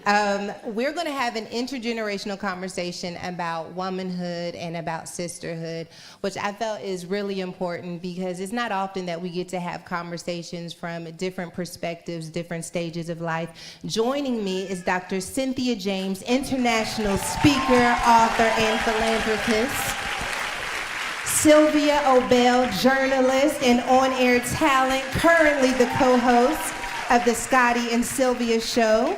We're going to have an intergenerational conversation about womanhood and about sisterhood, which I felt is really important because it's not often that we get to have conversations from different perspectives, different stages of life. Joining me is Dr. Cynthia James, international speaker, author, and philanthropist. Sylvia Obell, journalist and on-air talent, currently the co-host of the Scotty and Sylvia Show.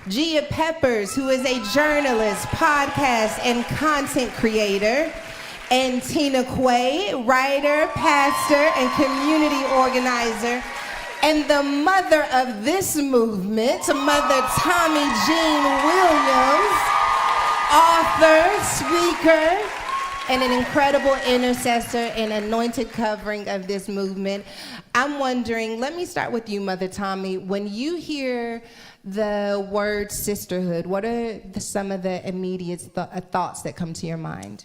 Gia Peppers, who is a journalist, podcast, and content creator. And Tina Quaye, writer, pastor, and community organizer. And the mother of this movement, Mother Tommye Jean Williams, author, speaker, and an incredible intercessor and anointed covering of this movement. I'm wondering, let me start with you, Mother Tommye. When you hear the word sisterhood, what are some of the immediate thoughts that come to your mind?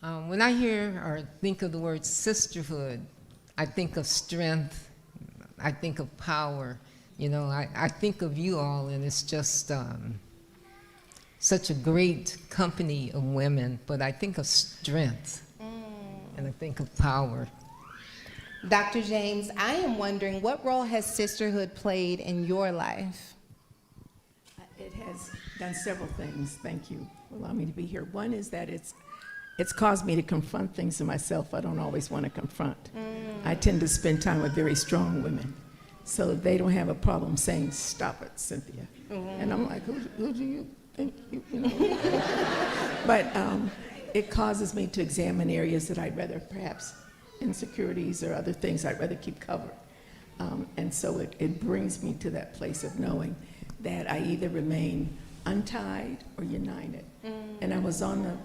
When I hear or think of the word sisterhood, I think of strength, I think of power. You know, I think of you all, and it's just such a great company of women, but I think of strength, and I think of power. Dr. James, I am wondering, what role has sisterhood played in your life? It has done several things. Thank you for allowing me to be here. One is that it's caused me to confront things in myself I don't always want to confront. I tend to spend time with very strong women, so they don't have a problem saying, "Stop it, Cynthia." And I'm like, who do you think you know? But it causes me to examine areas that I'd rather, perhaps insecurities or other things I'd rather keep covered. And so it brings me to that place of knowing that I either remain untied or united. And I was on the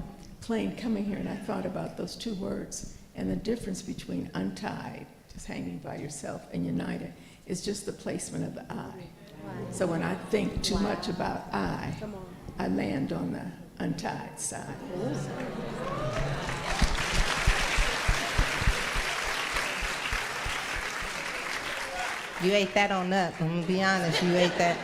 plane coming here and I thought about those two words, and the difference between untied, just hanging by yourself, and united is just the placement of the I. Wow. So when I think too much about I land on the untied side. You ate that on up. I'm gonna be honest, you ate that.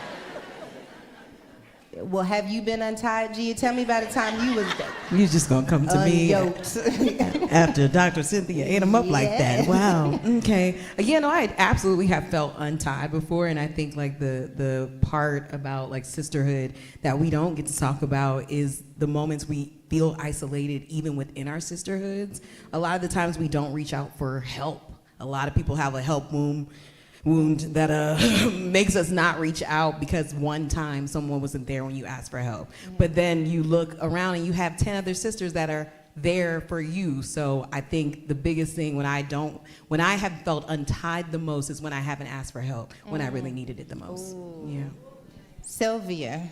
Well, have you been untied, Gia? Tell me about the time you was You just gonna come to me unyoked. after Dr. Cynthia ate him up like that. Wow. Okay. I absolutely have felt untied before, and I think like the part about like sisterhood that we don't get to talk about is the moments we feel isolated even within our sisterhoods. A lot of the times we don't reach out for help. A lot of people have a help wound that makes us not reach out because one time someone wasn't there when you asked for help. But then you look around and you have 10 other sisters that are there for you. So I think the biggest thing when I have felt untied the most is when I haven't asked for help, when I really needed it the most. Yeah. Sylvia,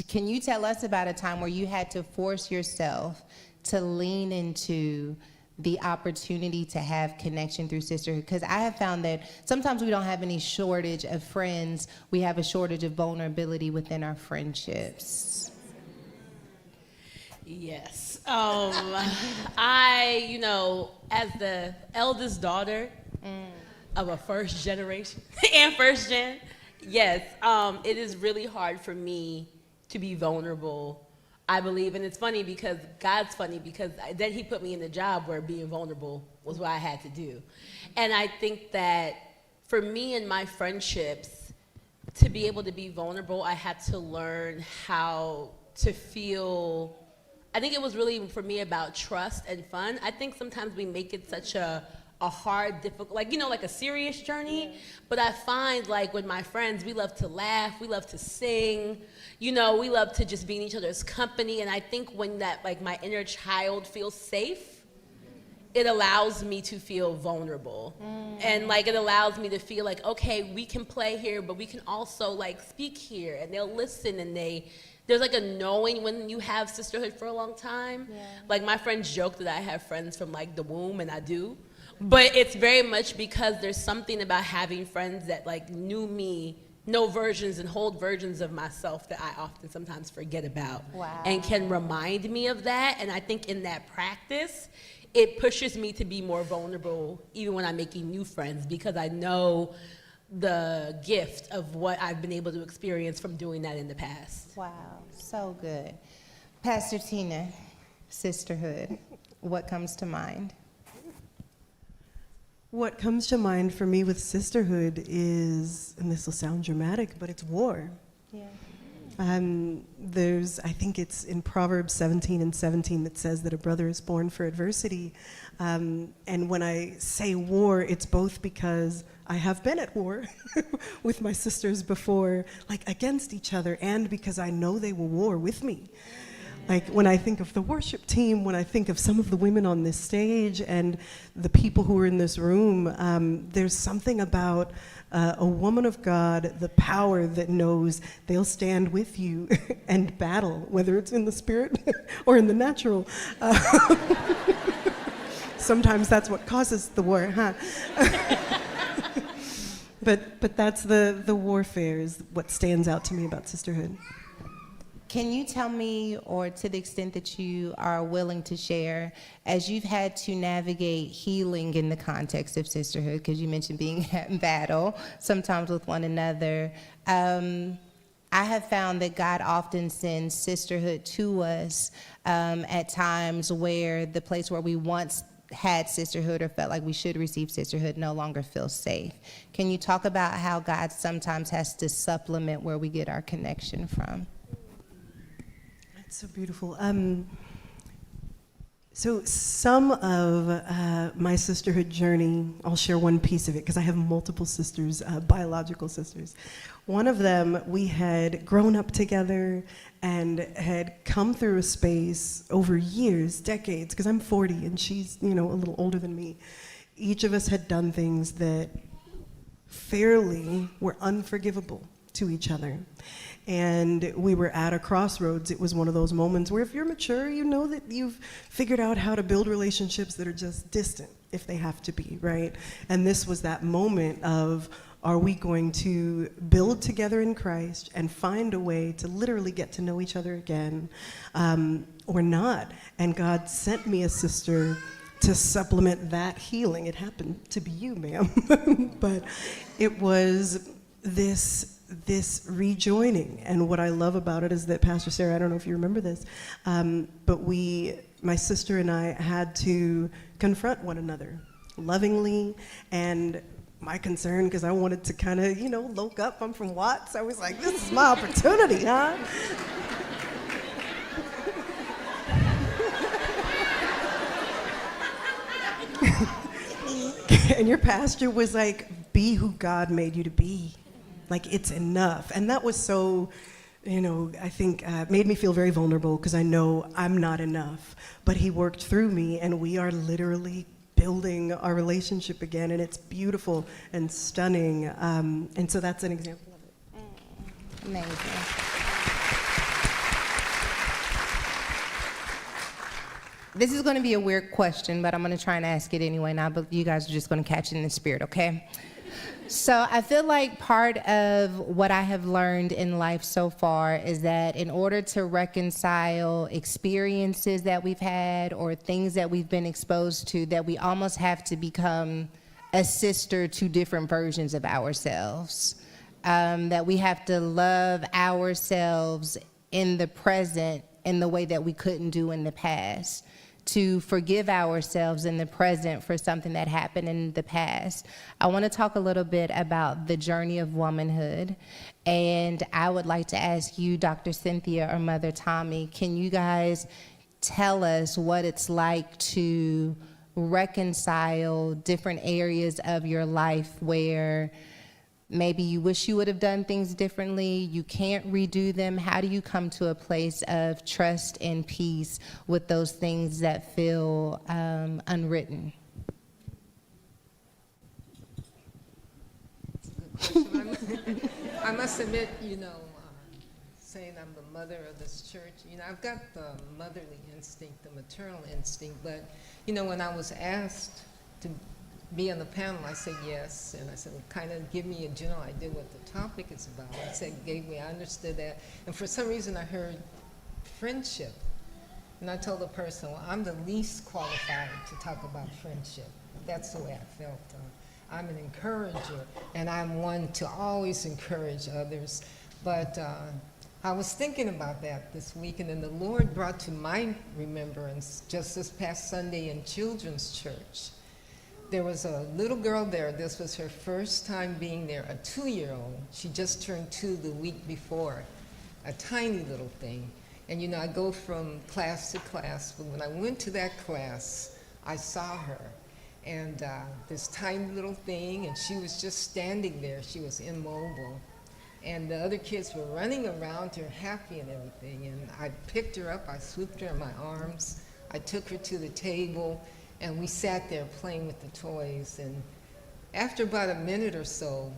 can you tell us about a time where you had to force yourself to lean into the opportunity to have connection through sisterhood? Because I have found that sometimes we don't have any shortage of friends. We have a shortage of vulnerability within our friendships. Yes. As the eldest daughter of a first generation and first gen, yes, it is really hard for me to be vulnerable, I believe. And it's funny because God's funny because then he put me in the job where being vulnerable was what I had to do. And I think that for me and my friendships, to be able to be vulnerable, I had to learn how to feel. I think it was really for me about trust and fun. I think sometimes we make it such a hard, difficult, like a serious journey. But I find like with my friends, we love to laugh, we love to sing, we love to just be in each other's company. And I think when that, like my inner child feels safe, it allows me to feel vulnerable. And like it allows me to feel like, okay, we can play here, but we can also like speak here, and they'll listen, and there's like a knowing when you have sisterhood for a long time. Yeah. Like my friends joke that I have friends from like the womb, and I do. But it's very much because there's something about having friends that like knew me, know versions and hold versions of myself that I often sometimes forget about. Wow. And can remind me of that. And I think in that practice, it pushes me to be more vulnerable even when I'm making new friends, because I know the gift of what I've been able to experience from doing that in the past. Wow, so good. Pastor Tina, sisterhood, what comes to mind? What comes to mind for me with sisterhood is, and this will sound dramatic, but it's war. Yeah. I think it's in Proverbs 17:17 that says that a brother is born for adversity. And when I say war, it's both because I have been at war with my sisters before, like against each other, and because I know they will war with me. Like when I think of the worship team, when I think of some of the women on this stage and the people who are in this room, there's something about a woman of God, the power that knows they'll stand with you and battle, whether it's in the spirit or in the natural. Sometimes that's what causes the war, huh? But that's the warfare is what stands out to me about sisterhood. Can you tell me, or to the extent that you are willing to share, as you've had to navigate healing in the context of sisterhood, because you mentioned being in battle, sometimes with one another, I have found that God often sends sisterhood to us at times where the place where we once had sisterhood or felt like we should receive sisterhood no longer feels safe. Can you talk about how God sometimes has to supplement where we get our connection from? So beautiful. So some of my sisterhood journey, I'll share one piece of it because I have multiple sisters, biological sisters. One of them, we had grown up together and had come through a space over years, decades, because I'm 40 and she's, a little older than me. Each of us had done things that fairly were unforgivable to each other. And we were at a crossroads. It was one of those moments where if you're mature, you know that you've figured out how to build relationships that are just distant if they have to be, right? And this was that moment of, are we going to build together in Christ and find a way to literally get to know each other again, or not? And God sent me a sister to supplement that healing. It happened to be you, ma'am. But it was this rejoining. And what I love about it is that, Pastor Sarah, I don't know if you remember this, but my sister and I had to confront one another lovingly. And my concern, because I wanted to kind of, loke up. I'm from Watts. I was like, this is my opportunity, huh? And your pastor was like, be who God made you to be. Like, it's enough. And that was so, I think made me feel very vulnerable because I know I'm not enough. But he worked through me, and we are literally building our relationship again, and it's beautiful and stunning. And so that's an example of it. Amazing. This is going to be a weird question, but I'm going to try and ask it anyway now, but you guys are just going to catch it in the spirit, okay? So I feel like part of what I have learned in life so far is that in order to reconcile experiences that we've had or things that we've been exposed to, that we almost have to become a sister to different versions of ourselves. That we have to love ourselves in the present in the way that we couldn't do in the past. To forgive ourselves in the present for something that happened in the past. I want to talk a little bit about the journey of womanhood, and I would like to ask you, Dr. Cynthia or Mother Tommye, can you guys tell us what it's like to reconcile different areas of your life where maybe you wish you would have done things differently, you can't redo them? How do you come to a place of trust and peace with those things that feel unwritten? I must admit, saying I'm the mother of this church, I've got the motherly instinct, the maternal instinct, but, when I was asked to be on the panel, I said yes, and I said, well, kind of give me a general idea what the topic is about. I said, I understood that, and for some reason I heard friendship, and I told the person, well, I'm the least qualified to talk about friendship. That's the way I felt. I'm an encourager, and I'm one to always encourage others. But I was thinking about that this week, and then the Lord brought to my remembrance just this past Sunday in children's church. There was a little girl there. This was her first time being there, a 2-year-old. She just turned 2 the week before, a tiny little thing. And you know, I go from class to class, but when I went to that class, I saw her. And this tiny little thing, and she was just standing there. She was immobile. And the other kids were running around her, happy and everything. And I picked her up, I swooped her in my arms, I took her to the table, and we sat there playing with the toys. And after about a minute or so,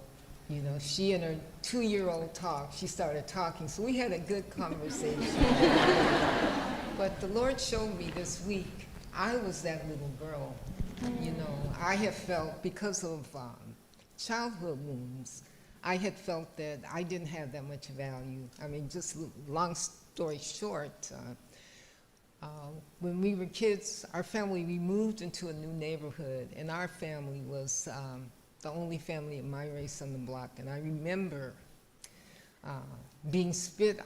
you know, she and her 2-year-old talked. She started talking, so we had a good conversation. But the Lord showed me this week, I was that little girl. You know, I have felt, because of childhood wounds, I had felt that I didn't have that much value. I mean, just long story short, when we were kids, our family, we moved into a new neighborhood, and our family was the only family of my race on the block. And I remember being spit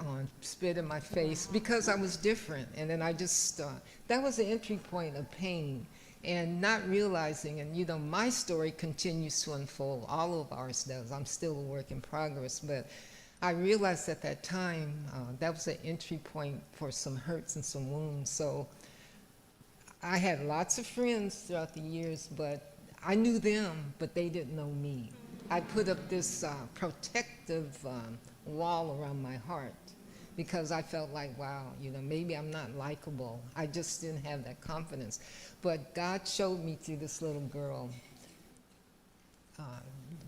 in my face, because I was different. And then I just, that was the entry point of pain. And not realizing, and you know, my story continues to unfold, all of ours does. I'm still a work in progress, but I realized at that time that was an entry point for some hurts and some wounds. So I had lots of friends throughout the years, but I knew them, but they didn't know me. I put up this protective wall around my heart, because I felt like, wow, you know, maybe I'm not likable. I just didn't have that confidence. But God showed me through this little girl,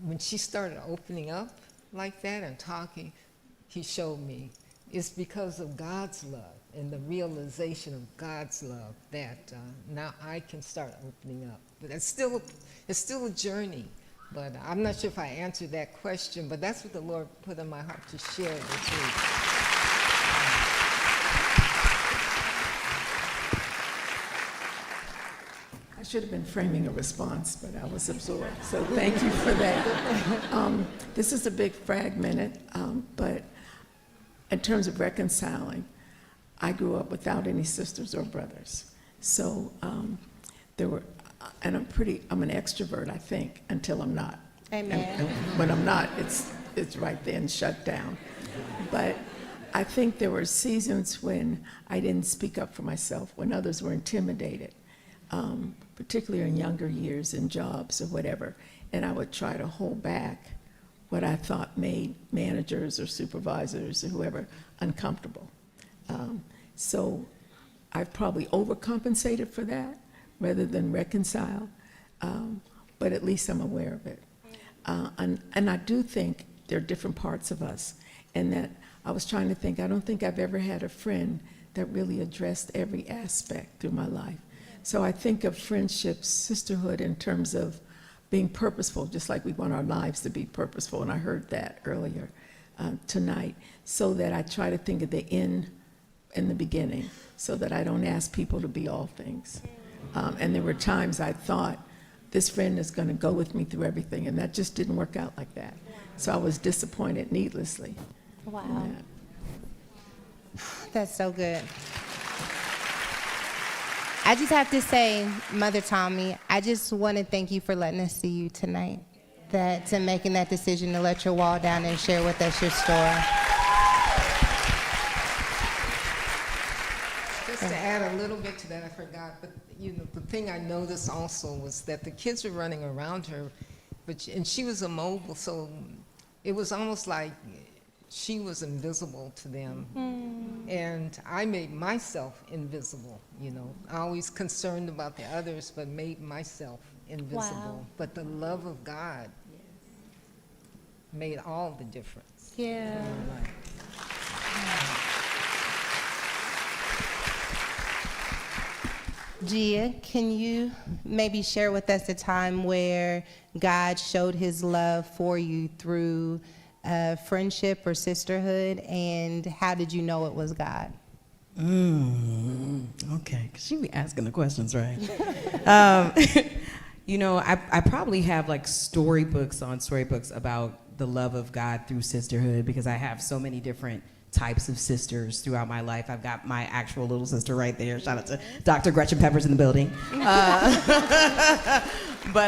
when she started opening up like that and talking, he showed me it's because of God's love and the realization of God's love that now I can start opening up. But it's still a journey. But I'm not sure if I answered that question, but that's what the Lord put in my heart to share this week. I should have been framing a response, but I was absorbed. So thank you for that. This is a bit fragmented, but in terms of reconciling, I grew up without any sisters or brothers. So there were, and I'm an extrovert, I think, until I'm not. Amen. And when I'm not, it's right then shut down. But I think there were seasons when I didn't speak up for myself, when others were intimidated. Particularly in younger years in jobs or whatever, and I would try to hold back what I thought made managers or supervisors or whoever uncomfortable. So I've probably overcompensated for that rather than reconcile, but at least I'm aware of it. And I do think there are different parts of us, and that I was trying to think, I don't think I've ever had a friend that really addressed every aspect through my life. So I think of friendship, sisterhood in terms of being purposeful, just like we want our lives to be purposeful, and I heard that earlier tonight, so that I try to think of the end and the beginning, so that I don't ask people to be all things. And there were times I thought, this friend is going to go with me through everything, and that just didn't work out like that. So I was disappointed needlessly. Wow. in that. That's so good. I just have to say, Mother Tommye, I just want to thank you for letting us see you tonight, to making that decision to let your wall down and share with us your story. Just to add a little bit to that, I forgot, but you know, the thing I noticed also was that the kids were running around her, and she was immobile, so it was almost like she was invisible to them. And I made myself invisible, you know. Always concerned about the others, but made myself invisible. Wow. But the love of God made all the difference. Yeah. in my life. Gia, can you maybe share with us a time where God showed his love for you through friendship or sisterhood, and how did you know it was God? Okay, because she be asking the questions, right? You know, I probably have like storybooks on storybooks about the love of God through sisterhood, because I have so many different types of sisters throughout my life. I've got my actual little sister right there. Shout out to Dr. Gretchen Peppers in the building. But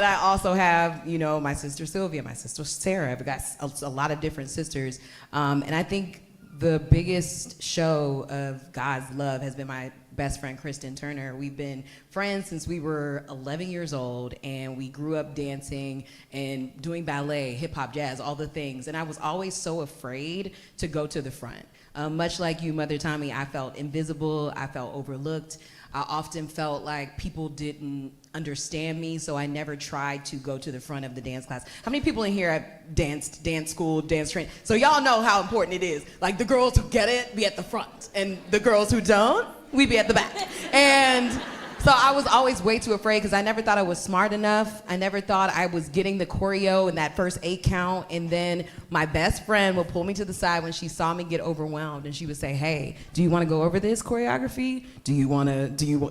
I also have, you know, my sister Sylvia, my sister Sarah. I've got a lot of different sisters. And I think the biggest show of God's love has been my best friend, Kristen Turner. We've been friends since we were 11 years old, and we grew up dancing and doing ballet, hip hop, jazz, all the things. And I was always so afraid to go to the front. Much like you, Mother Tommye, I felt invisible, I felt overlooked. I often felt like people didn't understand me, so I never tried to go to the front of the dance class. How many people in here have danced, dance school, dance train? So y'all know how important it is. Like, the girls who get it be at the front, and the girls who don't, we be at the back. And so I was always way too afraid, because I never thought I was smart enough. I never thought I was getting the choreo in that first 8 count. And then my best friend would pull me to the side when she saw me get overwhelmed, and she would say, hey, do you want to go over this choreography?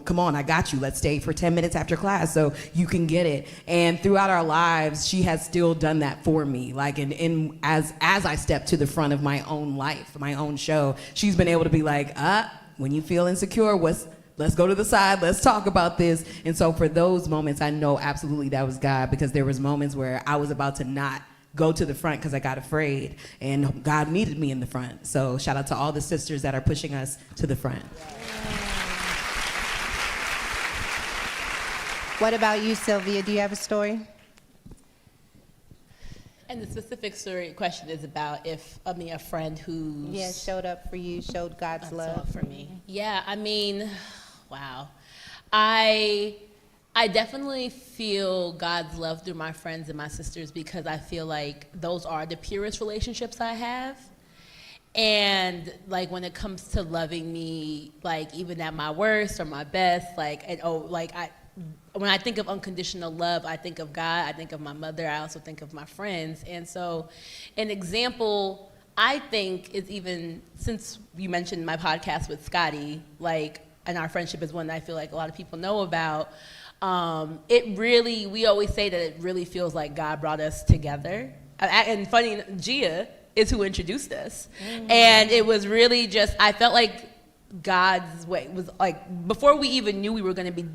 Come on, I got you. Let's stay for 10 minutes after class so you can get it. And throughout our lives, she has still done that for me. Like, as I step to the front of my own life, my own show, she's been able to be like, when you feel insecure, let's go to the side, let's talk about this. And so for those moments, I know absolutely that was God, because there was moments where I was about to not go to the front because I got afraid, and God needed me in the front. So shout out to all the sisters that are pushing us to the front. What about you, Sylvia? Do you have a story? And the specific story question is about a friend who's... Yeah, showed up for you, showed God's love for me. Yeah, I mean, wow. I definitely feel God's love through my friends and my sisters, because I feel like those are the purest relationships I have. And like, when it comes to loving me, like even at my worst or my best, when I think of unconditional love, I think of God, I think of my mother, I also think of my friends. And so an example I think is, even since you mentioned my podcast with Scotty, and our friendship is one that I feel like a lot of people know about, we always say that it really feels like God brought us together. And funny, Gia is who introduced us. And it was really just, I felt like God's way was like, before we even knew we were going to be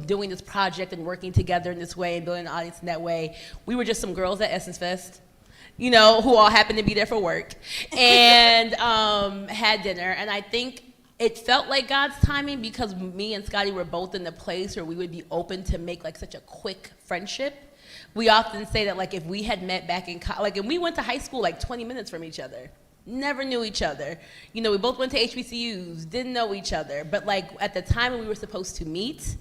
doing this project and working together in this way and building an audience in that way, we were just some girls at Essence Fest, who all happened to be there for work, and had dinner. And I think it felt like God's timing, because me and Scotty were both in the place where we would be open to make such a quick friendship. We often say that if we had met back in college, and we went to high school 20 minutes from each other. Never knew each other. We both went to HBCUs, didn't know each other. But at the time when we were supposed to meet,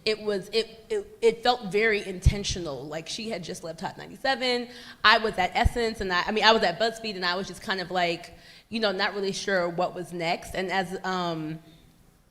it felt very intentional. She had just left Hot 97. I was at Essence, and I was at BuzzFeed, and I was just kind of not really sure what was next. And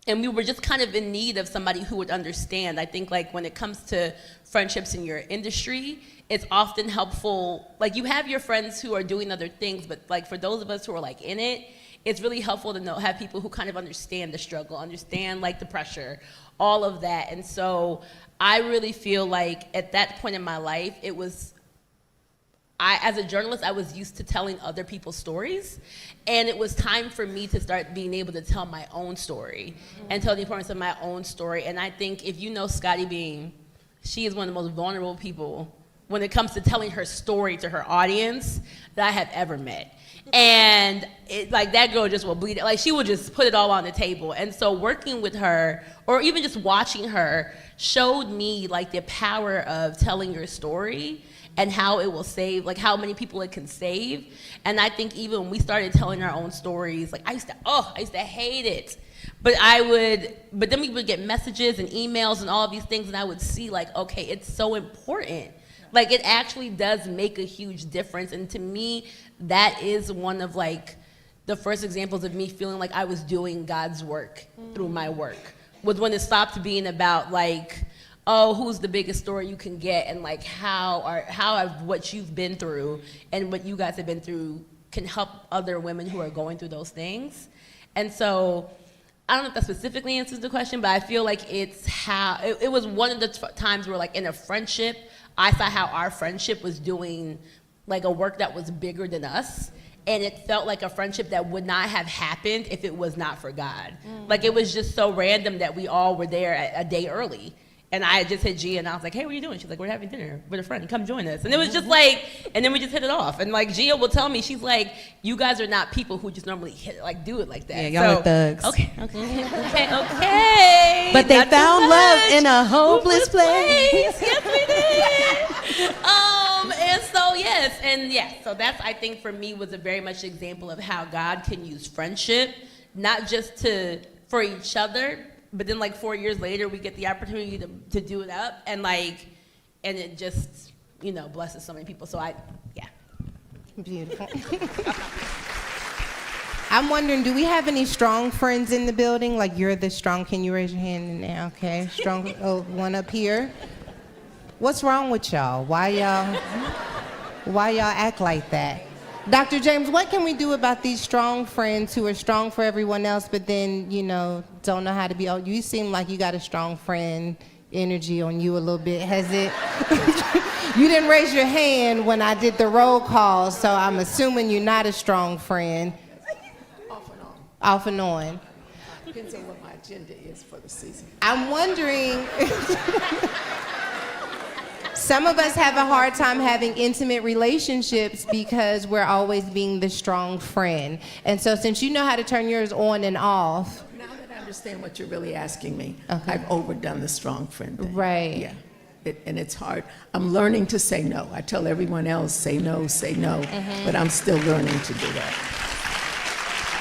and we were just kind of in need of somebody who would understand. I think when it comes to friendships in your industry, it's often helpful. You have your friends who are doing other things, but for those of us who are in it, it's really helpful to have people who kind of understand the struggle, understand the pressure, all of that. And so I really feel at that point in my life, as a journalist, I was used to telling other people's stories, and it was time for me to start being able to tell my own story and tell the importance of my own story. And I think if you know Scotty Beam, she is one of the most vulnerable people when it comes to telling her story to her audience that I have ever met. And that girl just will bleed it. She will just put it all on the table. And so working with her, or even just watching her, showed me the power of telling your story and how it will save, how many people it can save. And I think even when we started telling our own stories, I used to hate it. But then we would get messages and emails and all of these things, and I would see okay, it's so important. It actually does make a huge difference. And to me, that is one of the first examples of me feeling like I was doing God's work through my work, was when it stopped being about who's the biggest story you can get, and how what you've been through and what you guys have been through can help other women who are going through those things. And so I don't know if that specifically answers the question, but I feel it's how it was one of the times where in a friendship I saw how our friendship was doing like a work that was bigger than us. And it felt like a friendship that would not have happened if it was not for God. Like, it was just so random that we all were there a day early. And I just hit Gia and I was like, hey, what are you doing? She's like, we're having dinner with a friend. Come join us. And it was just like, and then we just hit it off. And like, Gia will tell me, she's like, you guys are not people who just normally do it like that. Yeah, y'all are thugs. Okay. But they Not too found love much. in a hopeless place. Yes, we did. And so, yes, and yes, so that's, I think, for me, was a very much example of how God can use friendship, not just for each other, but then like 4 years later, we get the opportunity to do it up, and it just, blesses so many people. So yeah. Beautiful. I'm wondering, do we have any strong friends in the building? Like, you're the strong, can you raise your hand now? Okay, strong, one up here. What's wrong with y'all? Why y'all act like that? Dr. James, what can we do about these strong friends who are strong for everyone else, but then, don't know how to be? Oh, you seem like you got a strong friend energy on you a little bit. Has it? You didn't raise your hand when I did the roll call, so I'm assuming you're not a strong friend. Off and on. Off and on. Depends on what my agenda is for the season. I'm wondering, some of us have a hard time having intimate relationships because we're always being the strong friend. And so since you know how to turn yours on and off. Now that I understand what you're really asking me, Okay. I've overdone the strong friend thing. Right. Yeah. And it's hard. I'm learning to say no. I tell everyone else, say no, but I'm still learning to do that.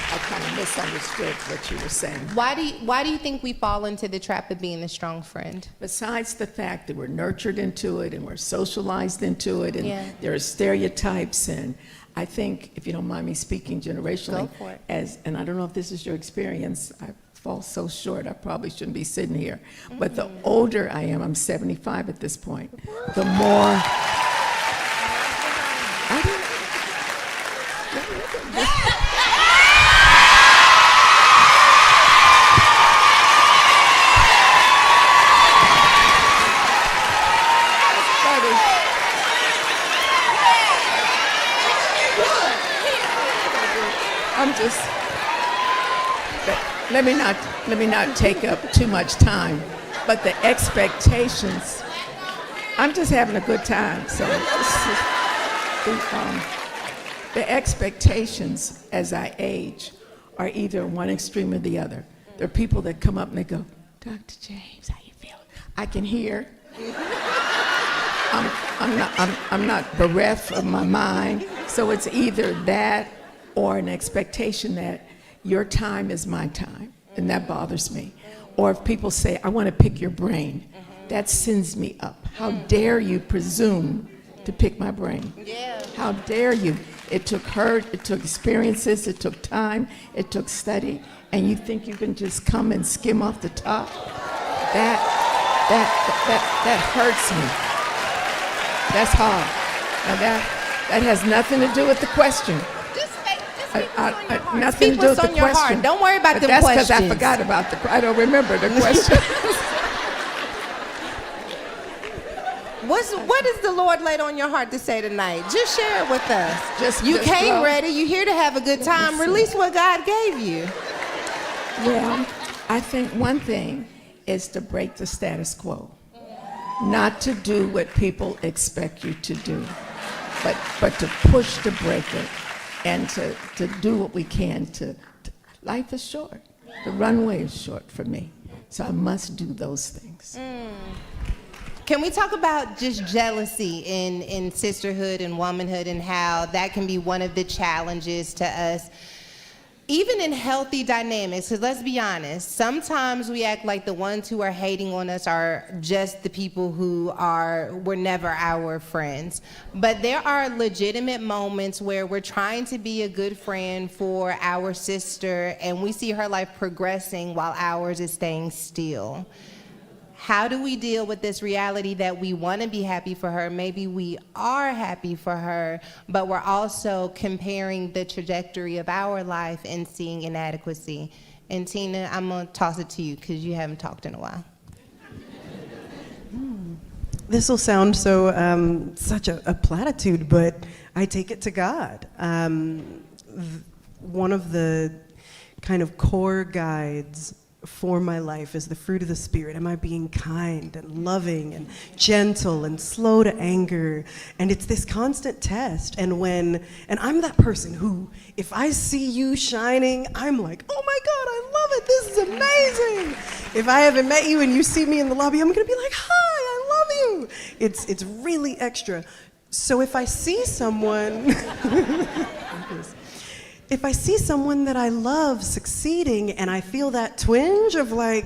I kind of misunderstood what you were saying. Why do you think we fall into the trap of being the strong friend? Besides the fact that we're nurtured into it and we're socialized into it, and Yeah. there are stereotypes, and I think, if you don't mind me speaking generationally, Go for it. and I don't know if this is your experience, I fall so short, I probably shouldn't be sitting here, but the older I am, I'm 75 at this point, the more let me not take up too much time, but the expectations, I'm just having a good time, so the expectations as I age are either one extreme or the other. There are people that come up and they go, Dr. James, how you feel? I can hear. I'm not bereft of my mind, so it's either that or an expectation that your time is my time, and that bothers me. Or if people say, I want to pick your brain, that sends me up. How dare you presume to pick my brain? Yeah. How dare you? It took hurt, it took experiences, it took time, it took study, and you think you can just come and skim off the top? That hurts me. That's hard. Now that has nothing to do with the question. Nothing to do with the question. Don't worry about the That's questions. because I forgot about I don't remember the question. What is the Lord laid on your heart to say tonight? Just share it with us. You just came flow. ready. You're here to have a good time. Release what God gave you. Well, I think one thing is to break the status quo. Not to do what people expect you to do, but to push to break it and to do what we can to life is short. The runway is short for me. So I must do those things. Can we talk about just jealousy in sisterhood and womanhood and how that can be one of the challenges to us? Even in healthy dynamics, because let's be honest, sometimes we act like the ones who are hating on us are just the people who were never our friends. But there are legitimate moments where we're trying to be a good friend for our sister and we see her life progressing while ours is staying still. How do we deal with this reality that we want to be happy for her? Maybe we are happy for her, but we're also comparing the trajectory of our life and seeing inadequacy. And Tina, I'm going to toss it to you because you haven't talked in a while. This will sound so such a platitude, but I take it to God. One of the kind of core guides for my life is the fruit of the Spirit. Am I being kind and loving and gentle and slow to anger? And it's this constant test. And I'm that person who, if I see you shining, I'm like, oh my God, I love it. This is amazing. If I haven't met you and you see me in the lobby, I'm gonna be like, hi, I love you. It's really extra. So if I see someone, if I see someone that I love succeeding and I feel that twinge of like,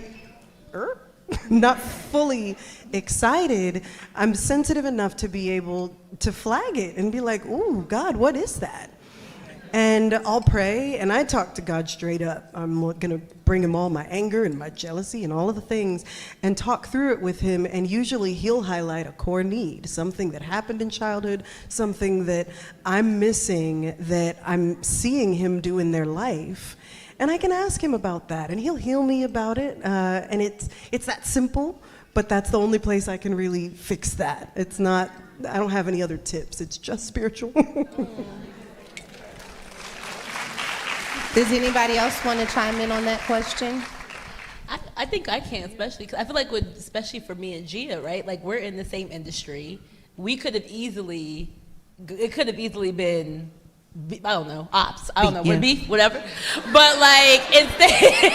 not fully excited, I'm sensitive enough to be able to flag it and be like, ooh, God, what is that? And I'll pray and I talk to God straight up. I'm gonna bring him all my anger and my jealousy and all of the things and talk through it with him, and usually he'll highlight a core need, something that happened in childhood, something that I'm missing that I'm seeing him do in their life. And I can ask him about that and he'll heal me about it. And it's that simple, but that's the only place I can really fix that. It's not, I don't have any other tips. It's just spiritual. Does anybody else want to chime in on that question? I think I can, especially because I feel like, especially for me and Gia, right? Like, we're in the same industry. It could have easily been, I don't know, ops. I don't know, yeah. beef, whatever. But like, instead,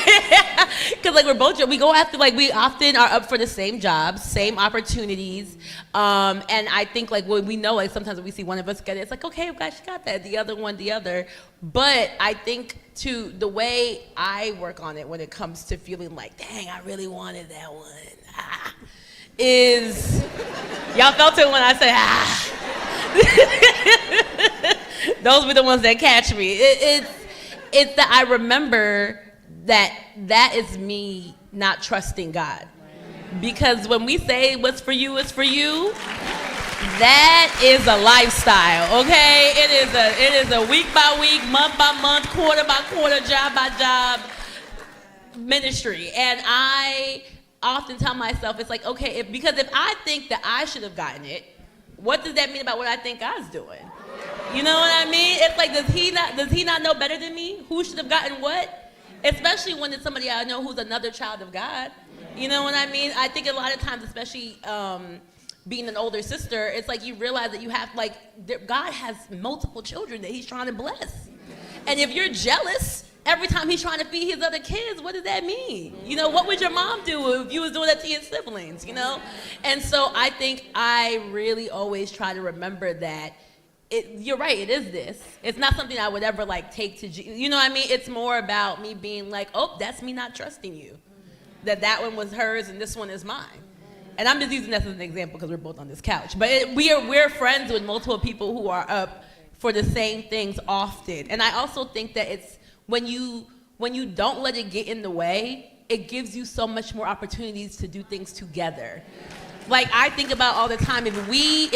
because like we're both, we go after, like, we often are up for the same jobs, same opportunities. And I think like when we know, like sometimes when we see one of us get it, it's like, okay, gosh, she got that. The other one, the other. But I think to the way I work on it when it comes to feeling like, dang, I really wanted that one, is, y'all felt it when I said, those were the ones that catch me. It's that I remember that is me not trusting God. Because when we say what's for you is for you, that is a lifestyle, okay? It is a week by week, month by month, quarter by quarter, job by job ministry. And I often tell myself, it's like, okay, because if I think that I should have gotten it, what does that mean about what I think God's doing? You know what I mean? It's like, does he not know better than me? Who should have gotten what? Especially when it's somebody I know who's another child of God. You know what I mean? I think a lot of times, especially being an older sister, it's like you realize that you have, like, God has multiple children that he's trying to bless. And if you're jealous every time he's trying to feed his other kids, what does that mean? You know, what would your mom do if you was doing that to your siblings, you know? And so I think I really always try to remember that you're right, it is this. It's not something I would ever like take to, you know what I mean? It's more about me being like, oh, that's me not trusting you. That one was hers and this one is mine. And I'm just using this as an example because we're both on this couch. But we're friends with multiple people who are up for the same things often. And I also think that it's when you don't let it get in the way, it gives you so much more opportunities to do things together. Like, I think about all the time, if we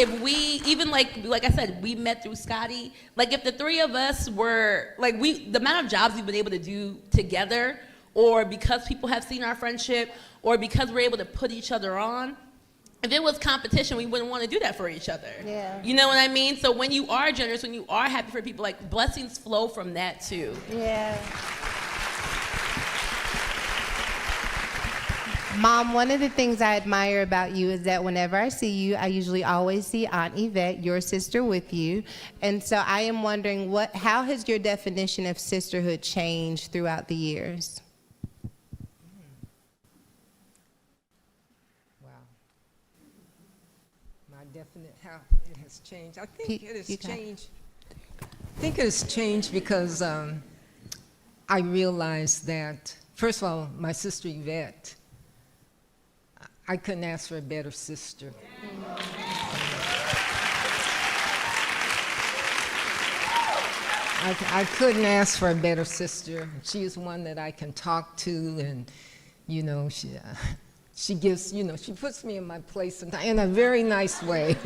even like I said, we met through Scotty. Like, if the three of us were, like, the amount of jobs we've been able to do together, or because people have seen our friendship, or because we're able to put each other on, if it was competition, we wouldn't want to do that for each other. Yeah. You know what I mean? So when you are generous, when you are happy for people, like, blessings flow from that too. Yeah. Mom, one of the things I admire about you is that whenever I see you, I usually always see Aunt Yvette, your sister, with you. And so I am wondering, how has your definition of sisterhood changed throughout the years? Wow. My definite, how it has changed. I think it has changed. I think it has changed because I realized that, first of all, my sister Yvette, I couldn't ask for a better sister. I couldn't ask for a better sister. She is one that I can talk to, and, you know, she gives, you know, she puts me in my place in a very nice way.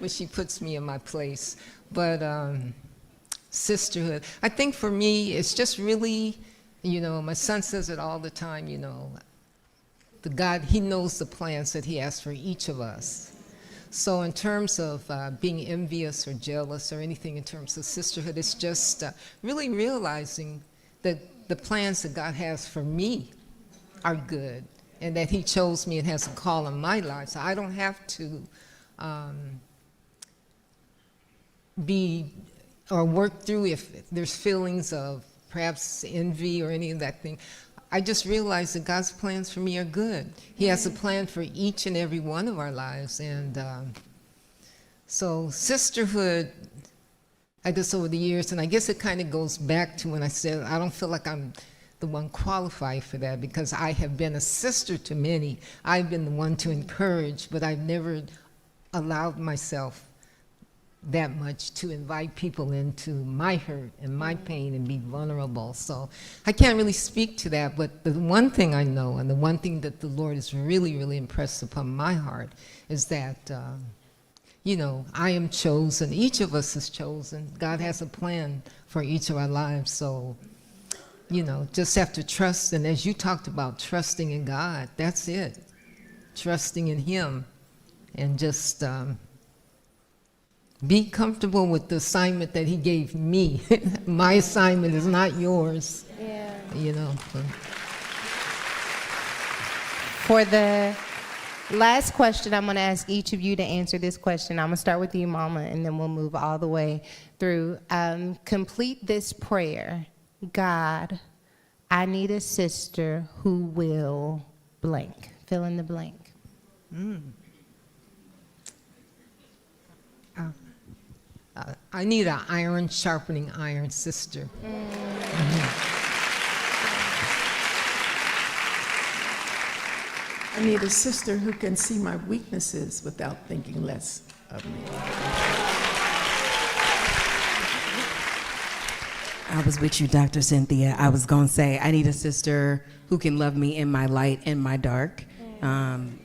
But she puts me in my place. But sisterhood, I think for me, it's just really, you know, my son says it all the time, you know, God, he knows the plans that he has for each of us. So in terms of being envious or jealous or anything in terms of sisterhood, it's just really realizing that the plans that God has for me are good, and that he chose me and has a call on my life. So I don't have to be or work through if there's feelings of perhaps envy or any of that thing. I just realize that God's plans for me are good. He has a plan for each and every one of our lives. And so sisterhood, I guess over the years, and I guess it kind of goes back to when I said I don't feel like I'm the one qualified for that, because I have been a sister to many. I've been the one to encourage, but I've never allowed myself that much to invite people into my hurt and my pain and be vulnerable. So I can't really speak to that, but the one thing I know, and the one thing that the Lord has really, really impressed upon my heart, is that, you know, I am chosen. Each of us is chosen. God has a plan for each of our lives. So, you know, just have to trust. And as you talked about trusting in God, that's it. Trusting in him, and just be comfortable with the assignment that he gave me. My assignment is not yours. Yeah. You know. For the last question, I'm going to ask each of you to answer this question. I'm going to start with you, Mama, and then we'll move all the way through. Complete this prayer. God, I need a sister who will blank. Fill in the blank. I need an iron sharpening iron sister. I need a sister who can see my weaknesses without thinking less of me. I was with you, Dr. Cynthia. I was going to say, I need a sister who can love me in my light and my dark.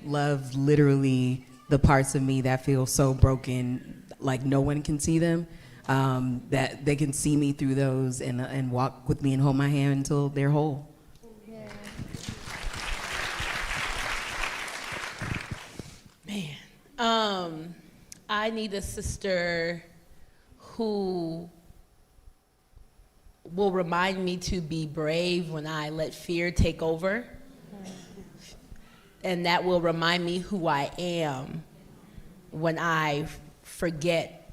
Love literally the parts of me that feel so broken, like no one can see them, that they can see me through those and walk with me and hold my hand until they're whole. Man, I need a sister who will remind me to be brave when I let fear take over. And that will remind me who I am when I forget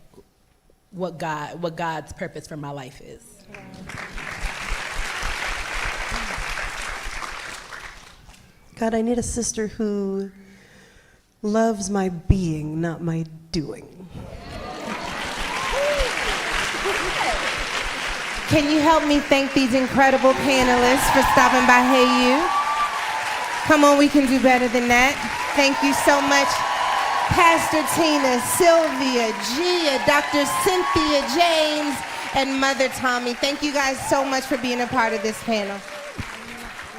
what God's purpose for my life is. God, I need a sister who loves my being, not my doing. Can you help me thank these incredible panelists for stopping by Hey You? Come on, we can do better than that. Thank you so much, Pastor Tina, Sylvia, Gia, Dr. Cynthia James, and Mother Tommye. Thank you guys so much for being a part of this panel.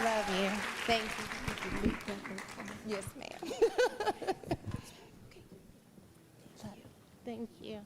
Love you. Thank you. Yes, ma'am. Thank you.